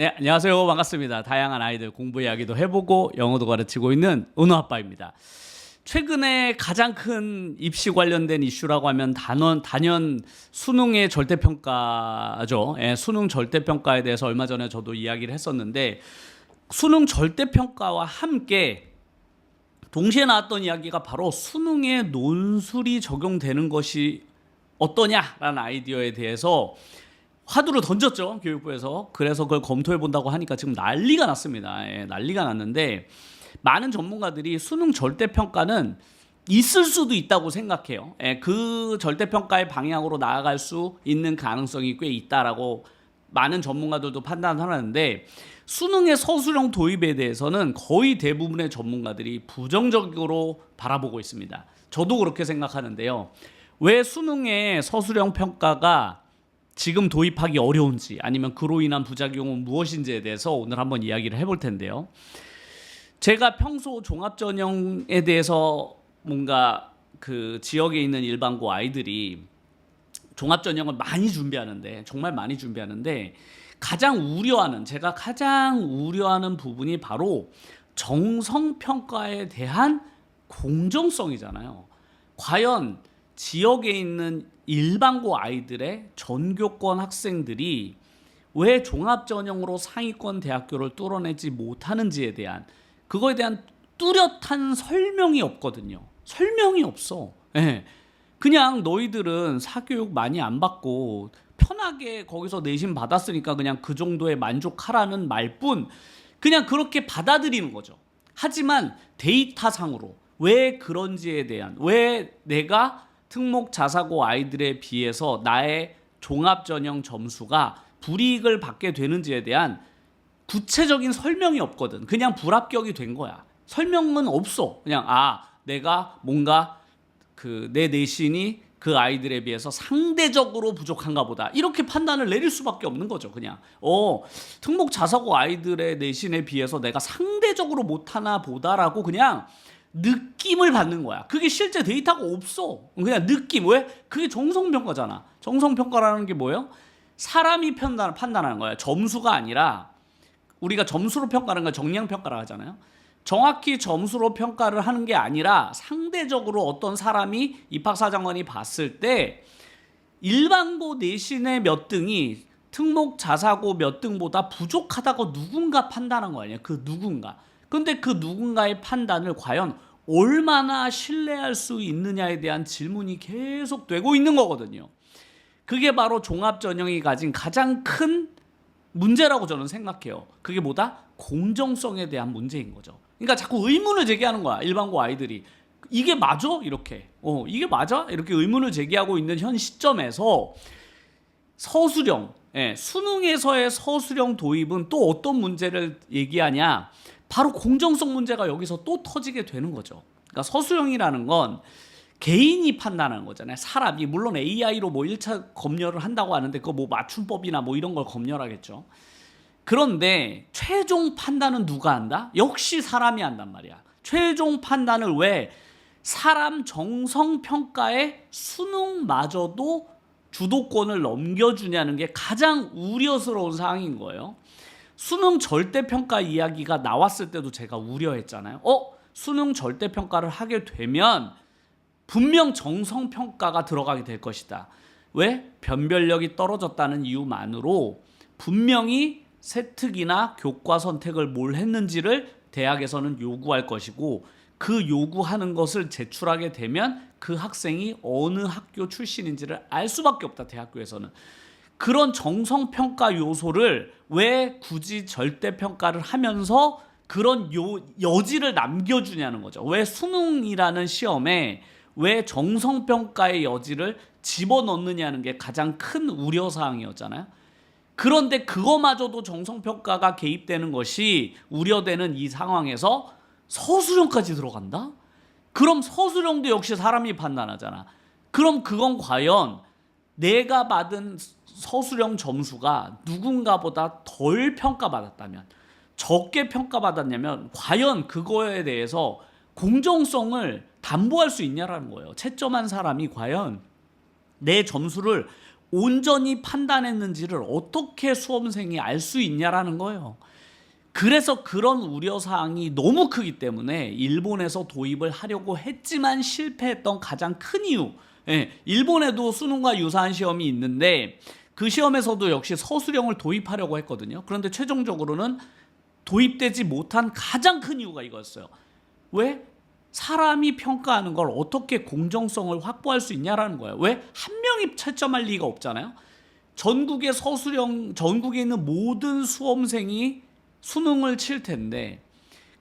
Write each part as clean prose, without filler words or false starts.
네, 안녕하세요. 반갑습니다. 다양한 아이들 공부 이야기도 해보고 영어도 가르치고 있는 은호아빠입니다. 최근에 가장 큰 입시 관련된 이슈라고 하면 단연 수능의 절대평가죠. 수능 절대평가에 대해서 얼마 전에 저도 이야기를 했었는데, 수능 절대평가와 함께 동시에 나왔던 이야기가 바로 수능에 논술이 적용되는 것이 어떠냐라는 아이디어에 대해서 화두를 던졌죠, 교육부에서. 그래서 그걸 검토해 본다고 하니까 지금 난리가 났습니다. 난리가 났는데, 많은 전문가들이 수능 절대평가는 있을 수도 있다고 생각해요. 그 절대평가의 방향으로 나아갈 수 있는 가능성이 꽤 있다라고 많은 전문가들도 판단하는데, 수능의 서술형 도입에 대해서는 거의 대부분의 전문가들이 부정적으로 바라보고 있습니다. 저도 그렇게 생각하는데요. 왜 수능의 서술형 평가가 지금 도입하기 어려운지, 아니면 그로 인한 부작용은 무엇인지에 대해서 오늘 한번 이야기를 해볼 텐데요. 제가 평소 종합전형에 대해서 뭔가 그 지역에 있는 일반고 아이들이 종합전형을 많이 준비하는데, 정말 많이 준비하는데, 제가 가장 우려하는 부분이 바로 정성평가에 대한 공정성이잖아요. 과연 지역에 있는 일반고 아이들의 전교권 학생들이 왜 종합전형으로 상위권 대학교를 뚫어내지 못하는지에 대한, 그거에 대한 뚜렷한 설명이 없거든요. 설명이 없어. 그냥 너희들은 사교육 많이 안 받고 편하게 거기서 내신 받았으니까 그냥 그 정도에 만족하라는 말뿐, 그냥 그렇게 받아들이는 거죠. 하지만 데이터상으로 왜 그런지에 대한, 왜 내가 특목 자사고 아이들에 비해서 나의 종합전형 점수가 불이익을 받게 되는지에 대한 구체적인 설명이 없거든. 그냥 불합격이 된 거야. 설명은 없어. 그냥 내가 뭔가 내 내신이 그 아이들에 비해서 상대적으로 부족한가 보다, 이렇게 판단을 내릴 수밖에 없는 거죠. 그냥 특목 자사고 아이들의 내신에 비해서 내가 상대적으로 못하나 보다라고 그냥 느낌을 받는 거야. 그게 실제 데이터가 없어. 그냥 느낌. 왜? 그게 정성평가잖아. 정성평가라는 게 뭐예요? 사람이 판단하는 거야. 점수가 아니라, 우리가 점수로 평가하는 걸 정량평가라고 하잖아요. 정확히 점수로 평가를 하는 게 아니라 상대적으로 어떤 사람이 입학사정관이 봤을 때 일반고 내신의 몇 등이 특목 자사고 몇 등보다 부족하다고 누군가 판단한 거 아니에요. 그 누군가. 근데 그 누군가의 판단을 과연 얼마나 신뢰할 수 있느냐에 대한 질문이 계속 되고 있는 거거든요. 그게 바로 종합전형이 가진 가장 큰 문제라고 저는 생각해요. 그게 뭐다? 공정성에 대한 문제인 거죠. 그러니까 자꾸 의문을 제기하는 거야, 일반고 아이들이. 이게 맞아? 이렇게. 이게 맞아? 이렇게 의문을 제기하고 있는 현 시점에서 서술형, 수능에서의 서술형 도입은 또 어떤 문제를 얘기하냐? 바로 공정성 문제가 여기서 또 터지게 되는 거죠. 그러니까 서술형이라는 건 개인이 판단하는 거잖아요. 사람이, 물론 AI로 1차 검열을 한다고 하는데 그거 맞춤법이나 이런 걸 검열하겠죠. 그런데 최종 판단은 누가 한다? 역시 사람이 한단 말이야. 최종 판단을 왜 사람 정성평가에 수능마저도 주도권을 넘겨주냐는 게 가장 우려스러운 사항인 거예요. 수능 절대평가 이야기가 나왔을 때도 제가 우려했잖아요. 수능 절대평가를 하게 되면 분명 정성평가가 들어가게 될 것이다. 왜? 변별력이 떨어졌다는 이유만으로 분명히 세특이나 교과 선택을 뭘 했는지를 대학에서는 요구할 것이고, 그 요구하는 것을 제출하게 되면 그 학생이 어느 학교 출신인지를 알 수밖에 없다, 대학교에서는. 그런 정성평가 요소를 왜 굳이 절대평가를 하면서 그런 여지를 남겨주냐는 거죠. 왜 수능이라는 시험에 왜 정성평가의 여지를 집어넣느냐는 게 가장 큰 우려사항이었잖아요. 그런데 그거마저도 정성평가가 개입되는 것이 우려되는 이 상황에서 서술형까지 들어간다? 그럼 서술형도 역시 사람이 판단하잖아. 그럼 그건 과연 내가 받은 서술형 점수가 누군가보다 덜 평가받았다면, 적게 평가받았냐면, 과연 그거에 대해서 공정성을 담보할 수 있냐라는 거예요. 채점한 사람이 과연 내 점수를 온전히 판단했는지를 어떻게 수험생이 알 수 있냐라는 거예요. 그래서 그런 우려사항이 너무 크기 때문에 일본에서 도입을 하려고 했지만 실패했던 가장 큰 이유, 일본에도 수능과 유사한 시험이 있는데 그 시험에서도 역시 서술형을 도입하려고 했거든요. 그런데 최종적으로는 도입되지 못한 가장 큰 이유가 이거였어요. 왜? 사람이 평가하는 걸 어떻게 공정성을 확보할 수 있냐라는 거예요. 왜? 한 명이 채점할 리가 없잖아요. 전국의 서술형, 전국에 있는 모든 수험생이 수능을 칠 텐데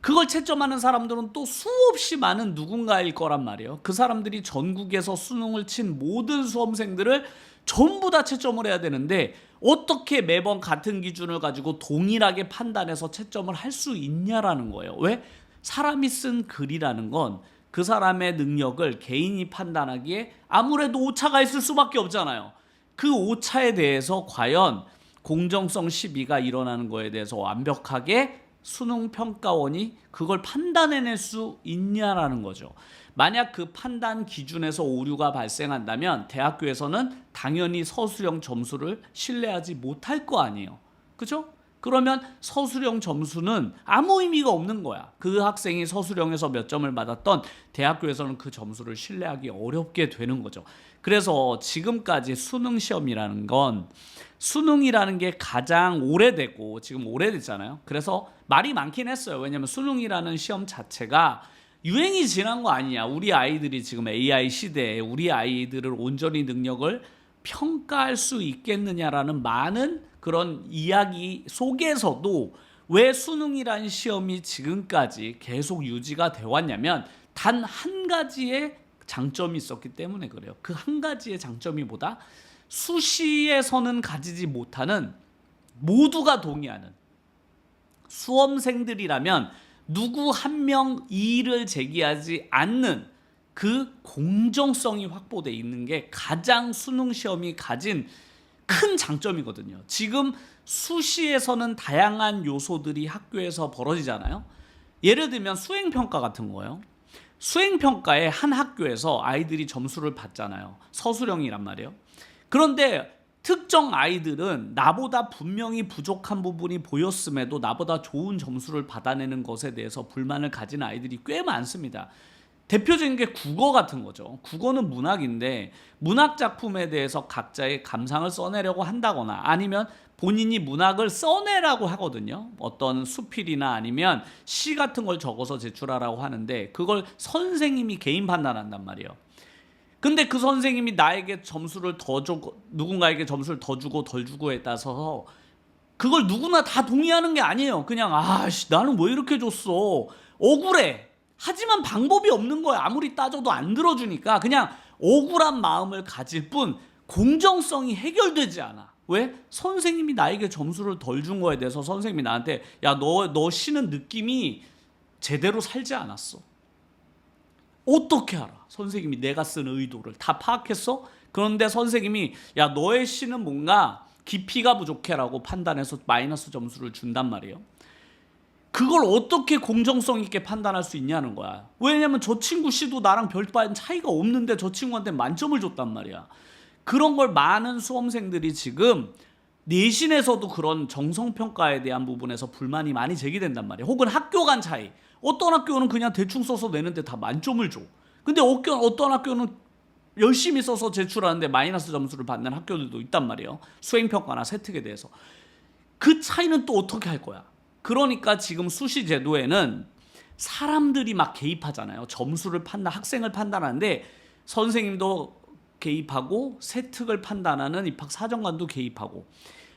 그걸 채점하는 사람들은 또 수없이 많은 누군가일 거란 말이에요. 그 사람들이 전국에서 수능을 친 모든 수험생들을 전부 다 채점을 해야 되는데 어떻게 매번 같은 기준을 가지고 동일하게 판단해서 채점을 할 수 있냐라는 거예요. 왜? 사람이 쓴 글이라는 건 그 사람의 능력을 개인이 판단하기에 아무래도 오차가 있을 수밖에 없잖아요. 그 오차에 대해서 과연 공정성 시비가 일어나는 거에 대해서 완벽하게 수능평가원이 그걸 판단해낼 수 있냐라는 거죠. 만약 그 판단 기준에서 오류가 발생한다면 대학교에서는 당연히 서술형 점수를 신뢰하지 못할 거 아니에요. 그죠? 그러면 서술형 점수는 아무 의미가 없는 거야. 그 학생이 서술형에서 몇 점을 받았던 대학교에서는 그 점수를 신뢰하기 어렵게 되는 거죠. 그래서 지금까지 수능 시험이라는 건 수능이라는 게 가장 오래되고 지금 오래됐잖아요. 그래서 말이 많긴 했어요. 왜냐하면 수능이라는 시험 자체가 유행이 지난 거 아니냐. 우리 아이들이 지금 AI 시대에 우리 아이들을 온전히 능력을 평가할 수 있겠느냐라는 많은 그런 이야기 속에서도 왜 수능이라는 시험이 지금까지 계속 유지가 되어 왔냐면 단 한 가지의 장점이 있었기 때문에 그래요. 그 한 가지의 장점이 뭐다? 수시에서는 가지지 못하는 모두가 동의하는 수험생들이라면 누구 한 명 이의를 제기하지 않는 그 공정성이 확보되어 있는 게 가장 수능 시험이 가진 큰 장점이거든요. 지금 수시에서는 다양한 요소들이 학교에서 벌어지잖아요. 예를 들면 수행평가 같은 거예요. 수행평가에 한 학교에서 아이들이 점수를 받잖아요. 서술형이란 말이에요. 그런데 특정 아이들은 나보다 분명히 부족한 부분이 보였음에도 나보다 좋은 점수를 받아내는 것에 대해서 불만을 가진 아이들이 꽤 많습니다. 대표적인 게 국어 같은 거죠. 국어는 문학인데 문학 작품에 대해서 각자의 감상을 써내려고 한다거나 아니면 본인이 문학을 써내라고 하거든요. 어떤 수필이나 아니면 시 같은 걸 적어서 제출하라고 하는데 그걸 선생님이 개인 판단한단 말이에요. 근데 그 선생님이 나에게 점수를 더 주고 누군가에게 점수를 더 주고 덜 주고에 따라서 그걸 누구나 다 동의하는 게 아니에요. 그냥 나는 왜 이렇게 줬어? 억울해. 하지만 방법이 없는 거야. 아무리 따져도 안 들어주니까 그냥 억울한 마음을 가질 뿐 공정성이 해결되지 않아. 왜? 선생님이 나에게 점수를 덜 준 거에 대해서 선생님이 나한테 너 시는 느낌이 제대로 살지 않았어. 어떻게 알아? 선생님이 내가 쓴 의도를 다 파악했어? 그런데 선생님이 너의 시는 뭔가 깊이가 부족해라고 판단해서 마이너스 점수를 준단 말이에요. 그걸 어떻게 공정성 있게 판단할 수 있냐는 거야. 왜냐면 저 친구 시도 나랑 별반 차이가 없는데 저 친구한테 만점을 줬단 말이야. 그런 걸 많은 수험생들이 지금 내신에서도 그런 정성평가에 대한 부분에서 불만이 많이 제기된단 말이야. 혹은 학교 간 차이. 어떤 학교는 그냥 대충 써서 내는데 다 만점을 줘. 근데 어떤 학교는 열심히 써서 제출하는데 마이너스 점수를 받는 학교들도 있단 말이에요. 수행평가나 세특에 대해서. 그 차이는 또 어떻게 할 거야? 그러니까 지금 수시 제도에는 사람들이 막 개입하잖아요. 점수를 학생을 판단하는데 선생님도 개입하고 세특을 판단하는 입학사정관도 개입하고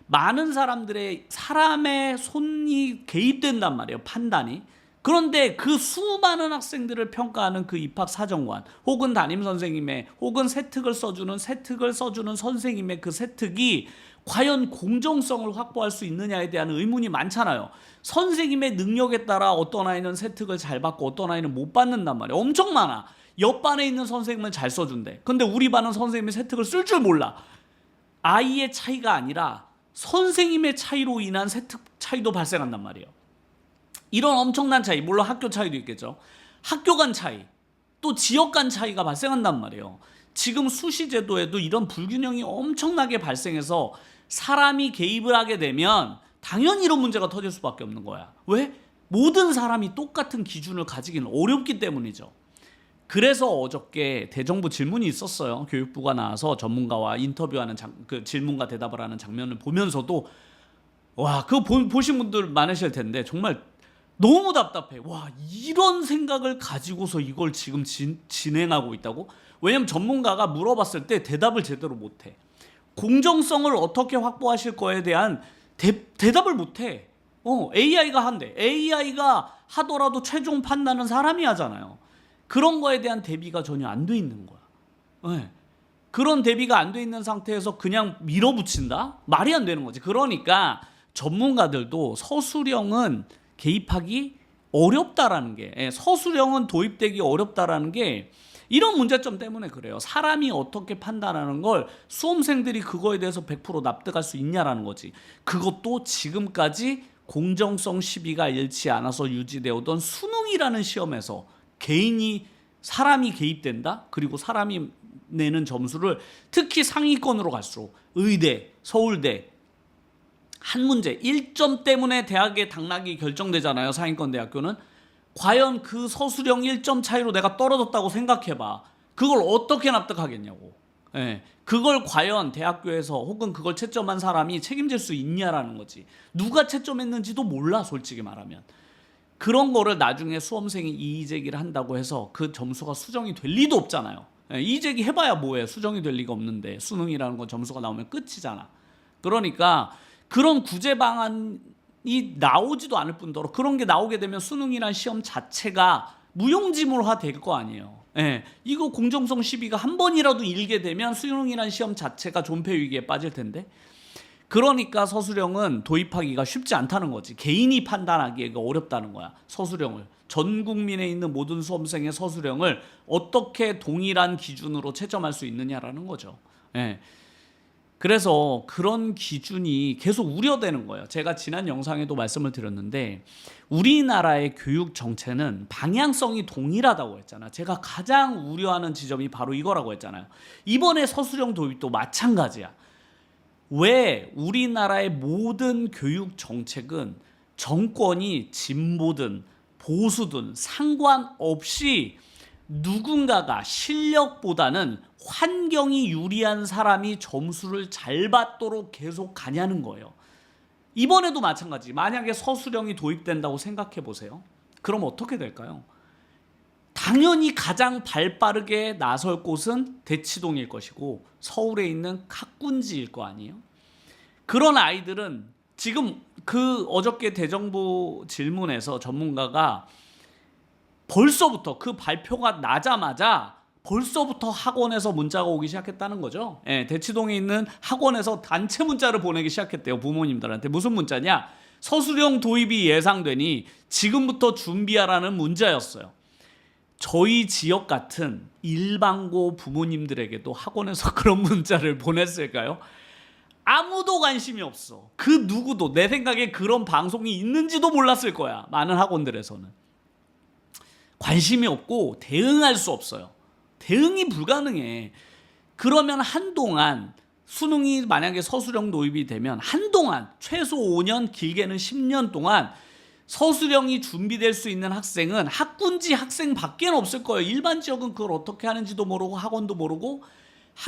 많은 사람의 손이 개입된단 말이에요. 판단이. 그런데 그 수많은 학생들을 평가하는 그 입학사정관 혹은 담임선생님의 혹은 세특을 써주는 선생님의 그 세특이 과연 공정성을 확보할 수 있느냐에 대한 의문이 많잖아요. 선생님의 능력에 따라 어떤 아이는 세특을 잘 받고 어떤 아이는 못 받는단 말이에요. 엄청 많아. 옆반에 있는 선생님은 잘 써준대. 근데 우리 반은 선생님이 세특을 쓸 줄 몰라. 아이의 차이가 아니라 선생님의 차이로 인한 세특 차이도 발생한단 말이에요. 이런 엄청난 차이, 물론 학교 차이도 있겠죠. 학교 간 차이, 또 지역 간 차이가 발생한단 말이에요. 지금 수시제도에도 이런 불균형이 엄청나게 발생해서 사람이 개입을 하게 되면 당연히 이런 문제가 터질 수밖에 없는 거야. 왜? 모든 사람이 똑같은 기준을 가지기는 어렵기 때문이죠. 그래서 어저께 대정부 질문이 있었어요. 교육부가 나와서 전문가와 인터뷰하는 그 질문과 대답을 하는 장면을 보면서도 와, 그거 보신 분들 많으실 텐데 정말 너무 답답해. 와, 이런 생각을 가지고서 이걸 지금 진행하고 있다고? 왜냐면 전문가가 물어봤을 때 대답을 제대로 못해. 공정성을 어떻게 확보하실 거에 대한 대답을 못해. AI가 한대. AI가 하더라도 최종 판단은 사람이 하잖아요. 그런 거에 대한 대비가 전혀 안 돼 있는 거야. 네. 그런 대비가 안 돼 있는 상태에서 그냥 밀어붙인다? 말이 안 되는 거지. 그러니까 전문가들도 서술형은 개입하기 어렵다라는 게, 서술형은 도입되기 어렵다라는 게 이런 문제점 때문에 그래요. 사람이 어떻게 판단하는 걸 수험생들이 그거에 대해서 100% 납득할 수 있냐라는 거지. 그것도 지금까지 공정성 시비가 잃지 않아서 유지되어 오던 수능이라는 시험에서 사람이 개입된다? 그리고 사람이 내는 점수를 특히 상위권으로 갈수록 의대, 서울대, 한 문제 1점 때문에 대학에 당락이 결정되잖아요. 상위권 대학교는. 과연 그 서술형 1점 차이로 내가 떨어졌다고 생각해봐. 그걸 어떻게 납득하겠냐고. 그걸 과연 대학교에서 혹은 그걸 채점한 사람이 책임질 수 있냐라는 거지. 누가 채점했는지도 몰라, 솔직히 말하면. 그런 거를 나중에 수험생이 이의제기를 한다고 해서 그 점수가 수정이 될 리도 없잖아요. 이의제기 해봐야 뭐해. 수정이 될 리가 없는데 수능이라는 건 점수가 나오면 끝이잖아. 그러니까 그런 구제 방안이 나오지도 않을 뿐더러 그런 게 나오게 되면 수능이란 시험 자체가 무용지물화 될 거 아니에요. 이거 공정성 시비가 한 번이라도 일게 되면 수능이란 시험 자체가 존폐 위기에 빠질 텐데. 그러니까 서술형은 도입하기가 쉽지 않다는 거지. 개인이 판단하기가 어렵다는 거야. 서술형을. 전 국민에 있는 모든 수험생의 서술형을 어떻게 동일한 기준으로 채점할 수 있느냐라는 거죠. 그래서 그런 기준이 계속 우려되는 거예요. 제가 지난 영상에도 말씀을 드렸는데 우리나라의 교육 정체는 방향성이 동일하다고 했잖아요. 제가 가장 우려하는 지점이 바로 이거라고 했잖아요. 이번에 서술형 도입도 마찬가지야. 왜 우리나라의 모든 교육 정책은 정권이 진보든 보수든 상관없이 누군가가 실력보다는 환경이 유리한 사람이 점수를 잘 받도록 계속 가냐는 거예요. 이번에도 마찬가지. 만약에 서술형이 도입된다고 생각해 보세요. 그럼 어떻게 될까요? 당연히 가장 발빠르게 나설 곳은 대치동일 것이고 서울에 있는 학군지일 거 아니에요? 그런 아이들은 지금 그 어저께 대정부 질문에서 전문가가 벌써부터 그 발표가 나자마자 벌써부터 학원에서 문자가 오기 시작했다는 거죠. 대치동에 있는 학원에서 단체 문자를 보내기 시작했대요. 부모님들한테. 무슨 문자냐? 서술형 도입이 예상되니 지금부터 준비하라는 문자였어요. 저희 지역 같은 일반고 부모님들에게도 학원에서 그런 문자를 보냈을까요? 아무도 관심이 없어. 그 누구도 내 생각에 그런 방송이 있는지도 몰랐을 거야. 많은 학원들에서는. 관심이 없고 대응할 수 없어요. 대응이 불가능해. 그러면 한동안 수능이 만약에 서술형 도입이 되면 한동안 최소 5년 길게는 10년 동안 서술형이 준비될 수 있는 학생은 학군지 학생밖에 없을 거예요. 일반 지역은 그걸 어떻게 하는지도 모르고 학원도 모르고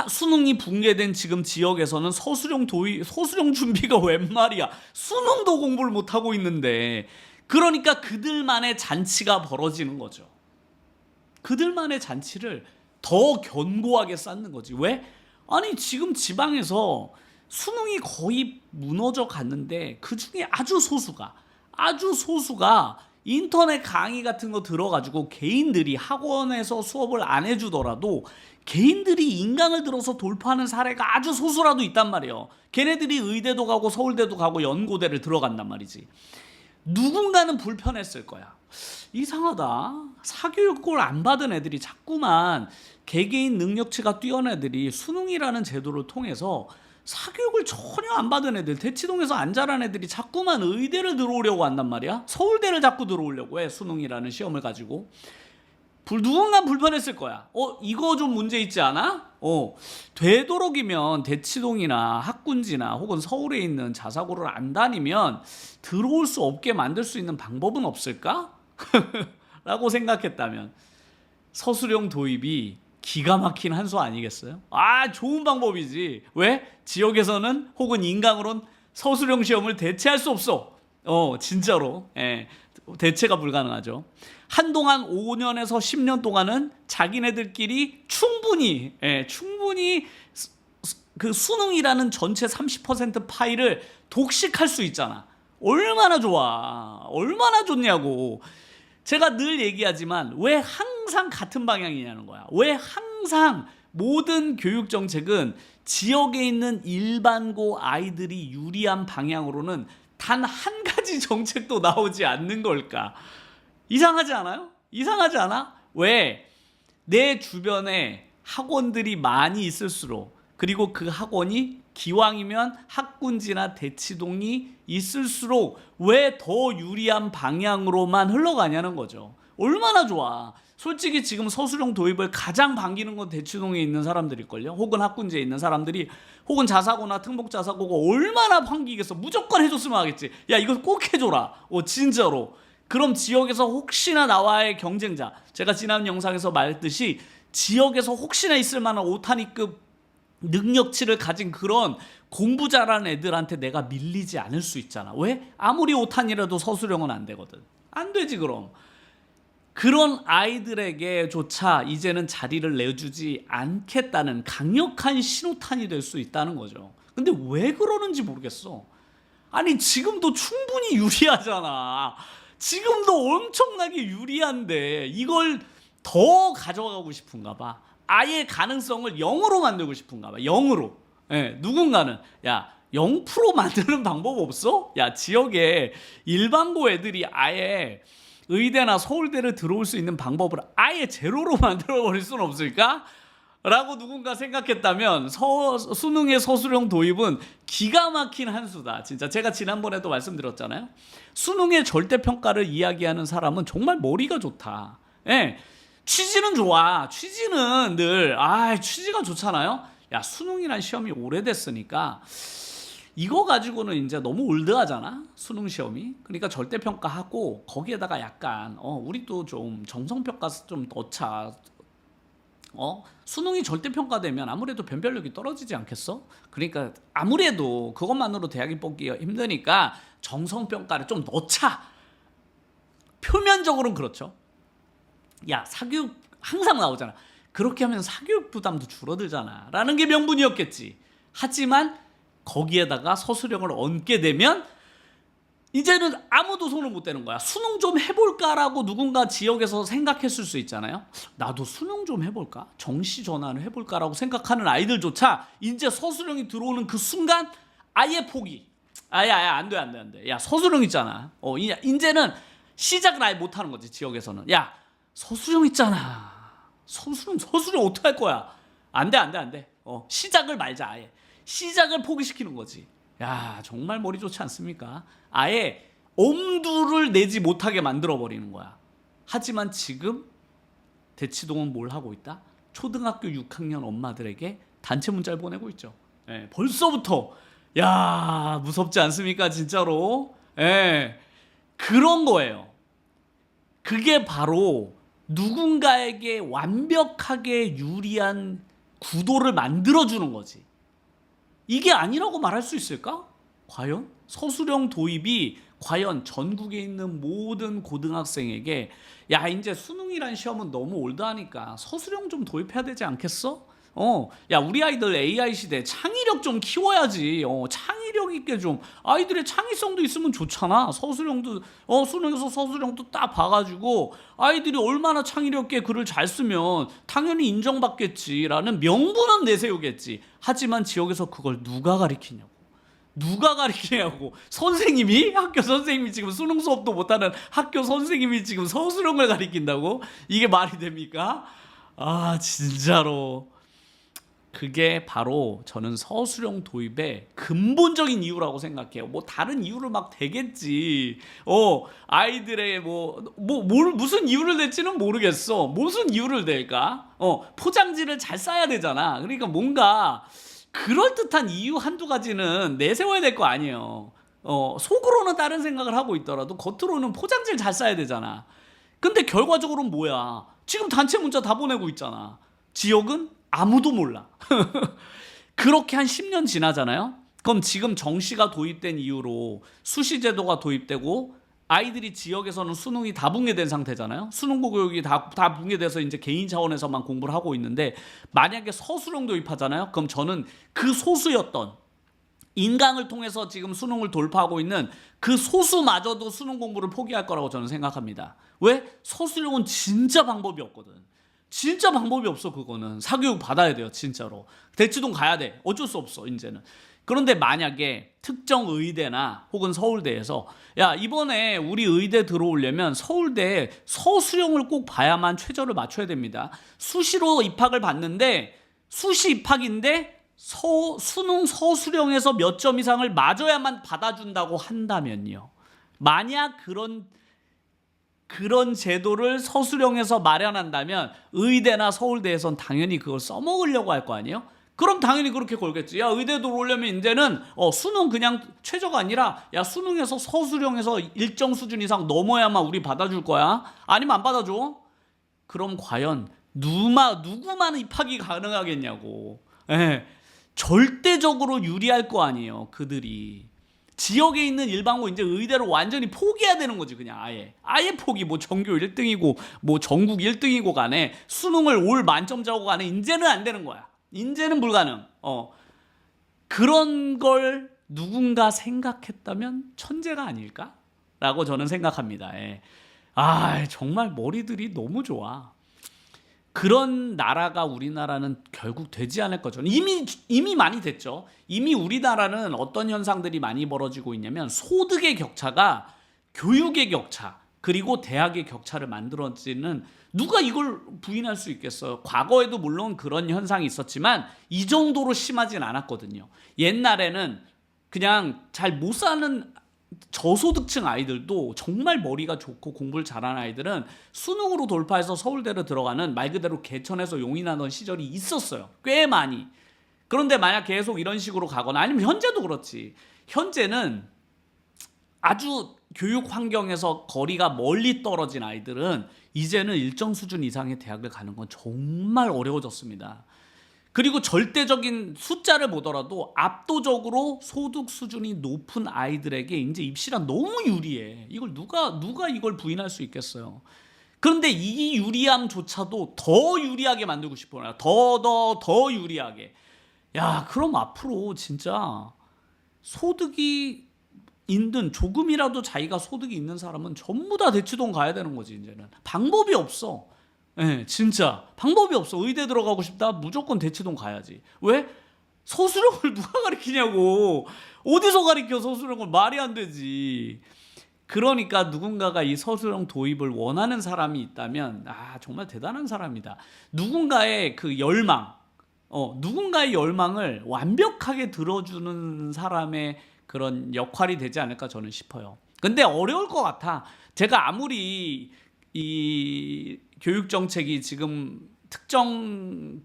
수능이 붕괴된 지금 지역에서는 서술형 준비가 웬 말이야. 수능도 공부를 못하고 있는데. 그러니까 그들만의 잔치가 벌어지는 거죠. 그들만의 잔치를 더 견고하게 쌓는 거지. 왜? 아니 지금 지방에서 수능이 거의 무너져 갔는데 그중에 아주 소수가 인터넷 강의 같은 거 들어가지고 개인들이 학원에서 수업을 안 해주더라도 개인들이 인강을 들어서 돌파하는 사례가 아주 소수라도 있단 말이에요. 걔네들이 의대도 가고 서울대도 가고 연고대를 들어간단 말이지. 누군가는 불편했을 거야. 이상하다. 사교육을 안 받은 애들이 자꾸만 개개인 능력치가 뛰어난 애들이 수능이라는 제도를 통해서 사교육을 전혀 안 받은 애들, 대치동에서 안 자란 애들이 자꾸만 의대를 들어오려고 한단 말이야. 서울대를 자꾸 들어오려고 해. 수능이라는 시험을 가지고. 누군가 불편했을 거야. 이거 좀 문제 있지 않아? 되도록이면 대치동이나 학군지나 혹은 서울에 있는 자사고를 안 다니면 들어올 수 없게 만들 수 있는 방법은 없을까? 라고 생각했다면 서술형 도입이 기가 막힌 한 수 아니겠어요? 좋은 방법이지. 왜? 지역에서는 혹은 인강으론 서술형 시험을 대체할 수 없어. 진짜로. 대체가 불가능하죠. 한동안 5년에서 10년 동안은 자기네들끼리 충분히 그 수능이라는 전체 30% 파일을 독식할 수 있잖아. 얼마나 좋아. 얼마나 좋냐고. 제가 늘 얘기하지만 왜 항상 같은 방향이냐는 거야. 왜 항상 모든 교육 정책은 지역에 있는 일반고 아이들이 유리한 방향으로는 단 한 가지 정책도 나오지 않는 걸까? 이상하지 않아요? 이상하지 않아? 왜? 내 주변에 학원들이 많이 있을수록, 그리고 그 학원이 기왕이면 학군지나 대치동이 있을수록 왜 더 유리한 방향으로만 흘러가냐는 거죠. 얼마나 좋아. 솔직히 지금 서술형 도입을 가장 반기는 건 대치동에 있는 사람들일걸요. 혹은 학군지에 있는 사람들이, 혹은 자사고나 특목자사고가 얼마나 반기겠어. 무조건 해줬으면 하겠지. 야, 이거 꼭 해줘라. 진짜로. 그럼 지역에서 혹시나 나와의 경쟁자, 제가 지난 영상에서 말했듯이 지역에서 혹시나 있을 만한 오타니급 능력치를 가진 그런 공부 잘하는 애들한테 내가 밀리지 않을 수 있잖아. 왜? 아무리 오탄이라도 서술형은 안 되거든. 안 되지. 그럼 그런 아이들에게조차 이제는 자리를 내주지 않겠다는 강력한 신호탄이 될 수 있다는 거죠. 근데 왜 그러는지 모르겠어. 아니, 지금도 충분히 유리하잖아. 지금도 엄청나게 유리한데 이걸 더 가져가고 싶은가 봐. 아예 가능성을 0으로 만들고 싶은가 봐. 0으로. 누군가는 0% 만드는 방법 없어? 지역에 일반고 애들이 아예 의대나 서울대를 들어올 수 있는 방법을 아예 제로로 만들어버릴 수는 없을까? 라고 누군가 생각했다면 수능의 서술형 도입은 기가 막힌 한 수다. 진짜 제가 지난번에도 말씀드렸잖아요. 수능의 절대평가를 이야기하는 사람은 정말 머리가 좋다. 취지는 좋아. 취지는 늘 취지가 좋잖아요. 수능이란 시험이 오래됐으니까 이거 가지고는 이제 너무 올드하잖아, 수능 시험이. 그러니까 절대평가하고 거기에다가 약간 우리도 좀 정성평가 좀 넣자. 수능이 절대평가되면 아무래도 변별력이 떨어지지 않겠어? 그러니까 아무래도 그것만으로 대학이 뽑기가 힘드니까 정성평가를 좀 넣자. 표면적으로는 그렇죠. 사교육 항상 나오잖아. 그렇게 하면 사교육 부담도 줄어들잖아 라는 게 명분이었겠지. 하지만 거기에다가 서술형을 얹게 되면 이제는 아무도 손을 못 대는 거야. 수능 좀 해볼까라고 누군가 지역에서 생각했을 수 있잖아요. 나도 수능 좀 해볼까? 정시 전환을 해볼까라고 생각하는 아이들조차 이제 서술형이 들어오는 그 순간 아예 포기. 안 돼. 서술형 있잖아. 이제는 시작을 아예 못하는 거지, 지역에서는. 서술형 있잖아. 서술형 어떻게 할 거야? 안 돼. 시작을 말자, 아예. 시작을 포기시키는 거지. 정말 머리 좋지 않습니까? 아예 엄두를 내지 못하게 만들어버리는 거야. 하지만 지금 대치동은 뭘 하고 있다? 초등학교 6학년 엄마들에게 단체 문자를 보내고 있죠. 벌써부터 무섭지 않습니까? 진짜로. 그런 거예요. 그게 바로 누군가에게 완벽하게 유리한 구도를 만들어주는 거지. 이게 아니라고 말할 수 있을까? 과연? 서술형 도입이 과연 전국에 있는 모든 고등학생에게 이제 수능이란 시험은 너무 올드하니까 서술형 좀 도입해야 되지 않겠어? 우리 아이들 AI 시대 창의력 좀 키워야지. 창의력 있게 좀, 아이들의 창의성도 있으면 좋잖아. 서술형도 수능에서 서술형도 딱 봐가지고 아이들이 얼마나 창의력 있게 글을 잘 쓰면 당연히 인정받겠지라는 명분은 내세우겠지. 하지만 지역에서 그걸 누가 가르치냐고. 선생님이? 학교 선생님이 지금 수능 수업도 못하는 학교 선생님이 지금 서술형을 가르친다고? 이게 말이 됩니까? 진짜로 그게 바로 저는 서술형 도입의 근본적인 이유라고 생각해요. 뭐 다른 이유를 막 대겠지. 아이들의 무슨 이유를 댈지는 모르겠어. 무슨 이유를 댈까? 포장지를 잘 싸야 되잖아. 그러니까 뭔가 그럴듯한 이유 한두 가지는 내세워야 될 거 아니에요. 속으로는 다른 생각을 하고 있더라도 겉으로는 포장지를 잘 싸야 되잖아. 근데 결과적으로는 뭐야? 지금 단체 문자 다 보내고 있잖아. 지역은 아무도 몰라. 그렇게 한 10년 지나잖아요. 그럼 지금 정시가 도입된 이후로 수시 제도가 도입되고 아이들이 지역에서는 수능이 다 붕괴된 상태잖아요. 수능고 교육이 다 붕괴돼서 이제 개인 차원에서만 공부를 하고 있는데, 만약에 서술형 도입하잖아요. 그럼 저는 그 소수였던 인강을 통해서 지금 수능을 돌파하고 있는 그 소수마저도 수능 공부를 포기할 거라고 저는 생각합니다. 왜? 서술형은 진짜 방법이 없거든. 진짜 방법이 없어. 그거는 사교육 받아야 돼요. 진짜로 대치동 가야 돼. 어쩔 수 없어 이제는. 그런데 만약에 특정 의대나 혹은 서울대에서 야, 이번에 우리 의대 들어오려면 서울대 서술형을 꼭 봐야만 최저를 맞춰야 됩니다. 수시로 입학을 받는데 수시 입학인데 수능 서술형에서 몇 점 이상을 맞아야만 받아준다고 한다면요. 만약 그런 제도를 서술형에서 마련한다면 의대나 서울대에선 당연히 그걸 써먹으려고 할 거 아니에요? 그럼 당연히 그렇게 걸겠지. 야, 의대 들어오려면 이제는 수능 그냥 최저가 아니라 야, 수능에서 서술형에서 일정 수준 이상 넘어야만 우리 받아줄 거야. 아니면 안 받아줘. 그럼 과연 누구만 입학이 가능하겠냐고. 절대적으로 유리할 거 아니에요. 그들이 지역에 있는 일반고 이제 의대를 완전히 포기해야 되는 거지. 그냥 아예 포기. 뭐 전교 1등이고 뭐 전국 1등이고 간에 수능을 올 만점자고 간에 이제는 안 되는 거야. 이제는 불가능. 그런 걸 누군가 생각했다면 천재가 아닐까라고 저는 생각합니다. 정말 머리들이 너무 좋아. 그런 나라가 우리나라는 결국 되지 않을 거죠. 이미 많이 됐죠. 이미 우리나라는 어떤 현상들이 많이 벌어지고 있냐면 소득의 격차가 교육의 격차 그리고 대학의 격차를 만들어지는, 누가 이걸 부인할 수 있겠어요. 과거에도 물론 그런 현상이 있었지만 이 정도로 심하진 않았거든요. 옛날에는 그냥 잘 못 사는 저소득층 아이들도 정말 머리가 좋고 공부를 잘하는 아이들은 수능으로 돌파해서 서울대로 들어가는, 말 그대로 개천에서 용이 나던 시절이 있었어요. 꽤 많이. 그런데 만약 계속 이런 식으로 가거나, 아니면 현재도 그렇지. 현재는 아주 교육 환경에서 거리가 멀리 떨어진 아이들은 이제는 일정 수준 이상의 대학을 가는 건 정말 어려워졌습니다. 그리고 절대적인 숫자를 보더라도 압도적으로 소득 수준이 높은 아이들에게 이제 입시란 너무 유리해. 이걸 누가 이걸 부인할 수 있겠어요. 그런데 이 유리함조차도 더 유리하게 만들고 싶어요. 더 유리하게. 야, 그럼 앞으로 진짜 소득이 있는, 조금이라도 자기가 소득이 있는 사람은 전부 다 대치동 가야 되는 거지. 이제는 방법이 없어. 진짜 방법이 없어. 의대 들어가고 싶다? 무조건 대치동 가야지. 왜? 서술형을 누가 가르치냐고. 어디서 가르쳐 서술형을. 말이 안 되지. 그러니까 누군가가 이 서술형 도입을 원하는 사람이 있다면 정말 대단한 사람이다. 누군가의 그 열망, 누군가의 열망을 완벽하게 들어주는 사람의 그런 역할이 되지 않을까 저는 싶어요. 근데 어려울 것 같아. 제가 아무리 이 교육 정책이 지금 특정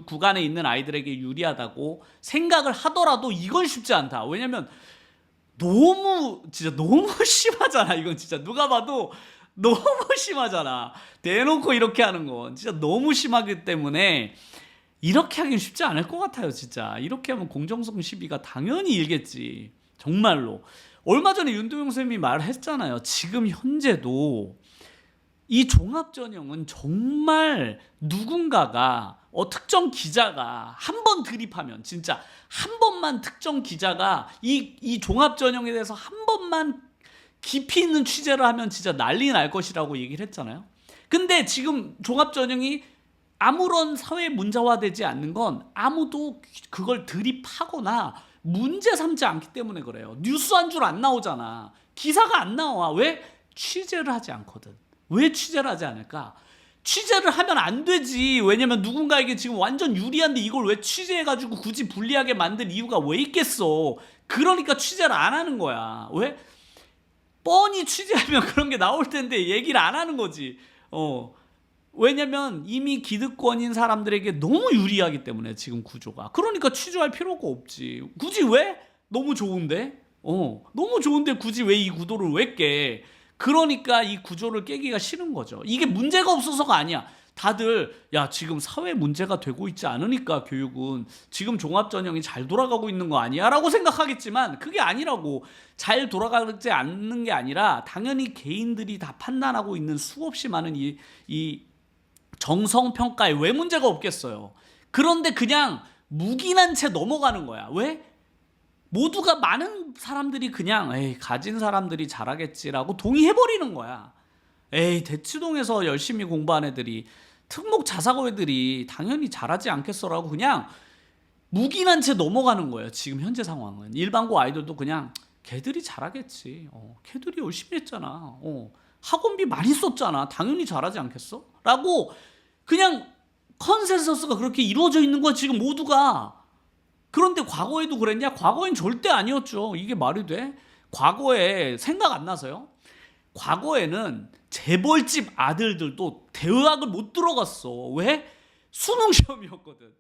구간에 있는 아이들에게 유리하다고 생각을 하더라도 이건 쉽지 않다. 왜냐면 진짜 너무 심하잖아. 이건 진짜 누가 봐도 너무 심하잖아. 대놓고 이렇게 하는 건 진짜 너무 심하기 때문에 이렇게 하긴 쉽지 않을 것 같아요. 진짜 이렇게 하면 공정성 시비가 당연히 일겠지. 정말로. 얼마 전에 윤도영 선생님이 말했잖아요. 지금 현재도 이 종합전형은 정말 누군가가 특정 기자가 한 번 드립하면, 진짜 한 번만 특정 기자가 이 종합전형에 대해서 한 번만 깊이 있는 취재를 하면 진짜 난리 날 것이라고 얘기를 했잖아요. 근데 지금 종합전형이 아무런 사회 문제화되지 않는 건 아무도 그걸 드립하거나 문제 삼지 않기 때문에 그래요. 뉴스 한 줄 안 나오잖아. 기사가 안 나와. 왜? 취재를 하지 않거든. 왜 취재를 하지 않을까? 취재를 하면 안 되지. 왜냐면 누군가에게 지금 완전 유리한데 이걸 왜 취재해가지고 굳이 불리하게 만들 이유가 왜 있겠어. 그러니까 취재를 안 하는 거야. 왜? 뻔히 취재하면 그런 게 나올 텐데 얘기를 안 하는 거지. 왜냐면 이미 기득권인 사람들에게 너무 유리하기 때문에 지금 구조가. 그러니까 취재할 필요가 없지. 굳이 왜? 너무 좋은데? 너무 좋은데 굳이 왜 이 구도를 왜 깨? 그러니까 이 구조를 깨기가 싫은 거죠. 이게 문제가 없어서가 아니야. 다들 야 지금 사회 문제가 되고 있지 않으니까 교육은 지금 종합전형이 잘 돌아가고 있는 거 아니야? 라고 생각하겠지만 그게 아니라고. 잘 돌아가지 않는 게 아니라 당연히 개인들이 다 판단하고 있는 수없이 많은 이 정성평가에 왜 문제가 없겠어요. 그런데 그냥 묵인한 채 넘어가는 거야. 왜? 모두가 많은 사람들이 그냥 에이 가진 사람들이 잘하겠지라고 동의해버리는 거야. 에이 대치동에서 열심히 공부한 애들이 특목 자사고 애들이 당연히 잘하지 않겠어라고 그냥 묵인한 채 넘어가는 거예요. 지금 현재 상황은. 일반고 아이들도 그냥 걔들이 잘하겠지. 걔들이 열심히 했잖아. 학원비 많이 썼잖아. 당연히 잘하지 않겠어? 라고 그냥 컨센서스가 그렇게 이루어져 있는 거야 지금 모두가. 그런데 과거에도 그랬냐? 과거엔 절대 아니었죠. 이게 말이 돼? 과거에 생각 안 나서요? 과거에는 재벌집 아들들도 대학을 못 들어갔어. 왜? 수능 시험이었거든.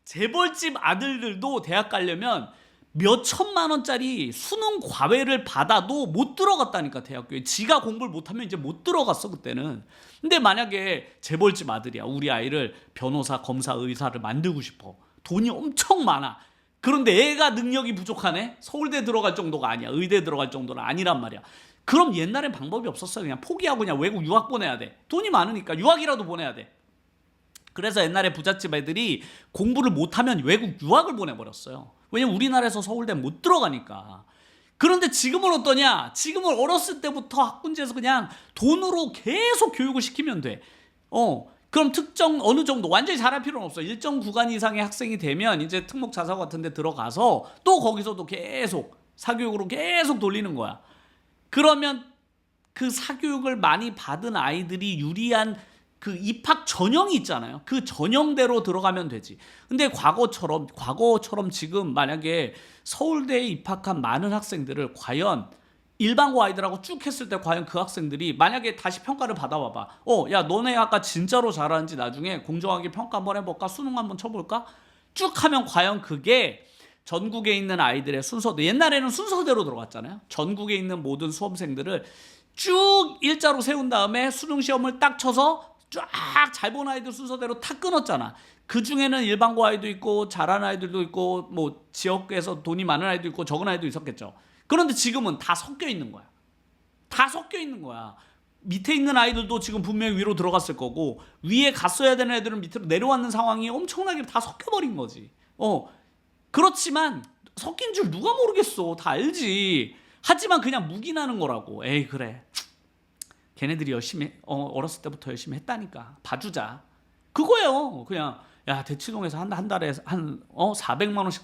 재벌집 아들들도 대학 가려면 몇 천만 원짜리 수능 과외를 받아도 못 들어갔다니까. 대학교에 지가 공부를 못하면 이제 못 들어갔어 그때는. 근데 만약에 재벌집 아들이야. 우리 아이를 변호사, 검사, 의사를 만들고 싶어. 돈이 엄청 많아. 그런데 애가 능력이 부족하네? 서울대 들어갈 정도가 아니야. 의대 들어갈 정도는 아니란 말이야. 그럼 옛날엔 방법이 없었어요. 그냥 포기하고 그냥 외국 유학 보내야 돼. 돈이 많으니까 유학이라도 보내야 돼. 그래서 옛날에 부잣집 애들이 공부를 못하면 외국 유학을 보내버렸어요. 왜냐면 우리나라에서 서울대 못 들어가니까. 그런데 지금은 어떠냐? 지금은 어렸을 때부터 학군지에서 그냥 돈으로 계속 교육을 시키면 돼. 그럼 특정 어느 정도 완전히 잘할 필요는 없어. 일정 구간 이상의 학생이 되면 이제 특목 자사고 같은 데 들어가서 또 거기서도 계속 사교육으로 계속 돌리는 거야. 그러면 그 사교육을 많이 받은 아이들이 유리한 그 입학 전형이 있잖아요. 그 전형대로 들어가면 되지. 근데 과거처럼 지금 만약에 서울대에 입학한 많은 학생들을 과연 일반고 아이들하고 쭉 했을 때 과연 그 학생들이 만약에 다시 평가를 받아봐봐. 야 너네 아까 진짜로 잘하는지 나중에 공정하게 평가 한번 해볼까? 수능 한번 쳐볼까? 쭉 하면 과연 그게 전국에 있는 아이들의 순서도 옛날에는 순서대로 들어갔잖아요. 전국에 있는 모든 수험생들을 쭉 일자로 세운 다음에 수능 시험을 딱 쳐서 쫙 잘 본 아이들 순서대로 탁 끊었잖아. 그 중에는 일반고 아이도 있고 잘하는 아이들도 있고 뭐 지역에서 돈이 많은 아이도 있고 적은 아이도 있었겠죠. 그런데 지금은 다 섞여 있는 거야. 다 섞여 있는 거야. 밑에 있는 아이들도 지금 분명히 위로 들어갔을 거고 위에 갔어야 되는 애들은 밑으로 내려왔는 상황이 엄청나게 다 섞여버린 거지. 그렇지만 섞인 줄 누가 모르겠어. 다 알지. 하지만 그냥 묵인하는 거라고. 에이 그래. 걔네들이 열심히 어렸을 때부터 열심히 했다니까. 봐주자. 그거예요. 그냥 야 대치동에서 한 달에 한 400만 원씩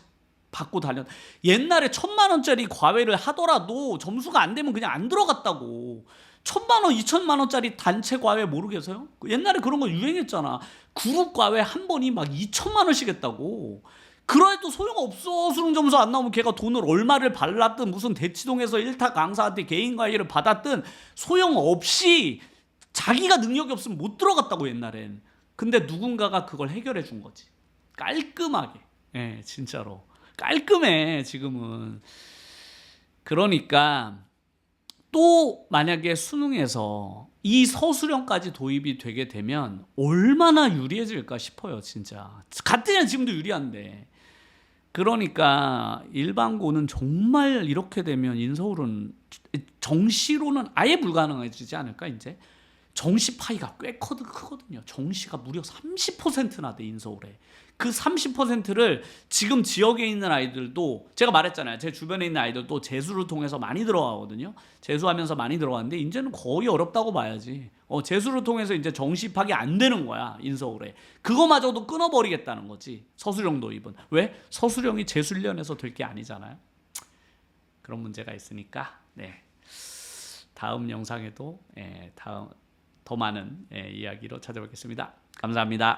받고 다녔. 옛날에 1000만 원짜리 과외를 하더라도 점수가 안 되면 그냥 안 들어갔다고. 1000만 원, 2000만 원짜리 단체 과외 모르겠어요? 옛날에 그런 거 유행했잖아. 그룹 과외 한 번이 막 2000만 원씩 했다고. 그래도 소용없어. 수능 점수 안 나오면 걔가 돈을 얼마를 발랐든 무슨 대치동에서 1타 강사한테 개인 과외를 받았든 소용없이 자기가 능력이 없으면 못 들어갔다고 옛날엔. 근데 누군가가 그걸 해결해 준 거지. 깔끔하게. 예, 진짜로. 깔끔해 지금은. 그러니까 또 만약에 수능에서 이 서술형까지 도입이 되게 되면 얼마나 유리해질까 싶어요 진짜. 같으면 지금도 유리한데. 그러니까 일반고는 정말 이렇게 되면 인서울은 정시로는 아예 불가능해지지 않을까 이제. 정시 파이가 꽤 크거든요. 정시가 무려 30%나 돼 인서울에. 그 30%를 지금 지역에 있는 아이들도 제가 말했잖아요. 제 주변에 있는 아이들도 재수를 통해서 많이 들어가거든요. 재수하면서 많이 들어가는데 이제는 거의 어렵다고 봐야지. 재수를 통해서 이제 정시 입학이 안 되는 거야 인서울에. 그거마저도 끊어버리겠다는 거지. 서술형 도입은. 왜? 서술형이 재수련에서 될 게 아니잖아요. 그런 문제가 있으니까 네. 다음 영상에도 더 많은 이야기로 찾아뵙겠습니다. 감사합니다.